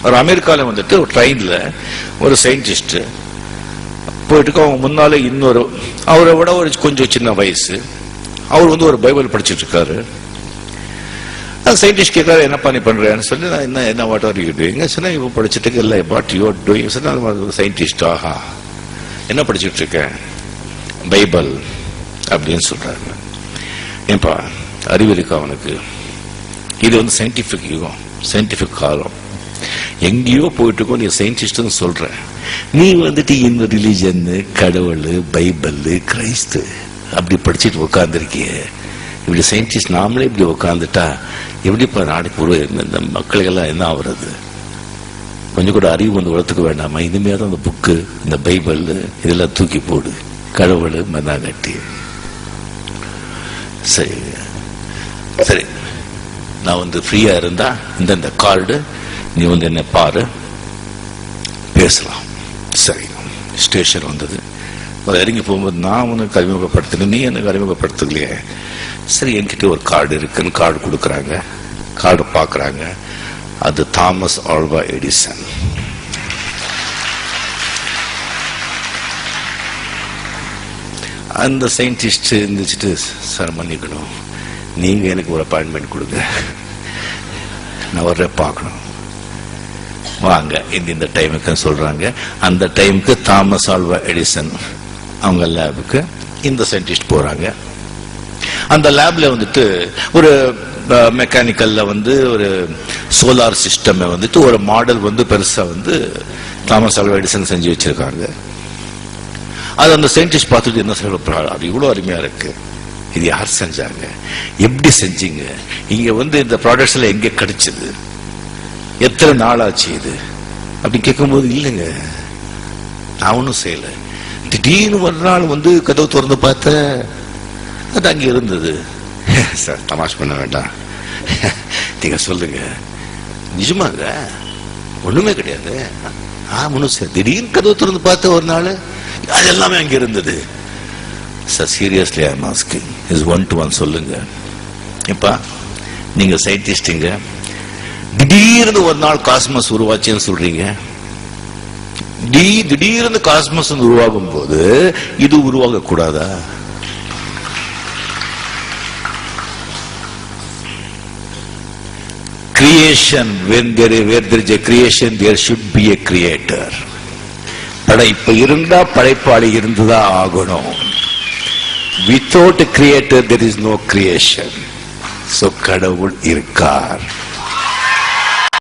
ஒரு அமெரிக்காவில் வந்துட்டு ஒரு ட்ரெயின்ல ஒரு சயின்டிஸ்ட் போயிட்டு அவங்க முன்னாலே இன்னொரு அவரை விட ஒரு கொஞ்சம் சின்ன வயசு அவர் வந்து ஒரு பைபிள் படிச்சுட்டு இருக்காரு. சயின்டிஸ்ட் கேட்காரு, என்னப்பா நீ பண்றேன்னு சொல்லி, நான் என்ன வாட் ஆர் யூ டூயிங் சொன்னா, இப்போ படிச்சுட்டு இல்லை வாட் யூ ஆர் டூயிங் சொன்னா, சயின்டிஸ்ட் ஆஹா என்ன படிச்சுட்டு இருக்கேன், பைபிள் அப்படின்னு சொல்றாங்க. ஏன்பா அறிவு இருக்கா அவனுக்கு? இது வந்து சயின்டிபிக் யுகம், சயின்டிபிக் காலம். எங்கேயோ போயிட்டு இருக்கோம், நீ சயின்டிஸ்ட்னு சொல்ற. நீ வந்துட்டு இந்த ரிலிஜன், கடவுள், பைபிள், கிறிஸ்து அப்படி படிச்சுட்டு உட்காந்துருக்கிய. இப்படி சயின்டிஸ்ட் நாமளே இப்படி உட்காந்துட்டா எப்படிப்பா நாளைக்கு இந்த மக்களுக்கெல்லாம் என்ன ஆகுறது? கொஞ்சம் கூட அறிவு வந்து வளர்த்துக்க வேண்டாமா? இனிமேதான் அந்த புக்கு, இந்த பைபிள் இதெல்லாம் தூக்கி போடு, கடவுள் மண்ணா கட்டி. சரி சரி, நான் வந்து ஃப்ரீயா இருந்தா இந்த கார்டு நீ வந்து என்ன பாரு, பேசலாம். சரி, ஸ்டேஷன் வந்தது. இறங்கி போகும்போது நான் உனக்கு அறிமுகப்படுத்தினேன், நீ எனக்கு அறிமுகப்படுத்தலையே. சரி, என்கிட்ட ஒரு கார்டு இருக்குன்னு கார்டு கொடுக்குறாங்க. கார்டு பார்க்குறாங்க, அது தாமஸ் ஆல்வா எடிசன். அந்த சயின்டிஸ்ட் இருந்துச்சுட்டு, சார் மன்னிக்கணும், நீங்க எனக்கு ஒரு அப்பாயின்மெண்ட் கொடுங்க, நான் வர்ற பார்க்கணும், வாங்க இந்த டைமுக்கு சொல்றாங்க. அந்த டைமுக்கு தாமஸ் ஆல்வா எடிசன் அவங்க லேபுக்கு இந்த சயின்டிஸ்ட் போறாங்க. அந்த லேப்ல வந்துட்டு ஒரு மெக்கானிக்கல்ல வந்து ஒரு சோலார் சிஸ்டம் வந்துட்டு ஒரு மாடல் வந்து பெருசா வந்து தாமஸ் ஆல்வா எடிசன் செஞ்சு வச்சிருக்காங்க. அது அந்த சயின்டிஸ்ட் பார்த்துட்டு என்ன சொல்ற, அது இவ்வளவு அருமையா இருக்கு, இது யார் செஞ்சாங்க, எப்படி செஞ்சீங்க, இங்க வந்து இந்த ப்ராடக்ட்ஸ் எல்லாம் எங்க கிடைச்சது, எத்தனை நாள் ஆச்சு இது அப்படி கேட்கும்போது, இல்லைங்க நான் ஒன்றும் செய்யல, திடீர்னு ஒரு நாள் வந்து கதவு திறந்து பார்த்த அது அங்க இருந்தது. சார் தமாஷ் பண்ண வேண்டாம், நீங்க சொல்லுங்க, நிஜமாங்க ஒண்ணுமே கிடையாது, திடீர்னு கதவு திறந்து பார்த்த ஒரு நாள் அது எல்லாமே அங்க இருந்தது. Sir seriously I am asking, is one to one சொல்லுங்க. இப்ப நீங்க சயின்டிஸ்டுங்க, திடீர்னு ஒரு நாள் காஸ்மஸ் உருவாச்சுன்னு சொல்றீங்க. திடீர்னு காஸ்மஸ் உருவாகும் போது இது உருவாக கூடாதா? Creation, where there is a creation, there should be a creator. படைப்பு இருந்தா படைப்பாளி இருந்துதான் ஆகணும். Without a creator there is no creation. So கடவுள் இருக்கார்.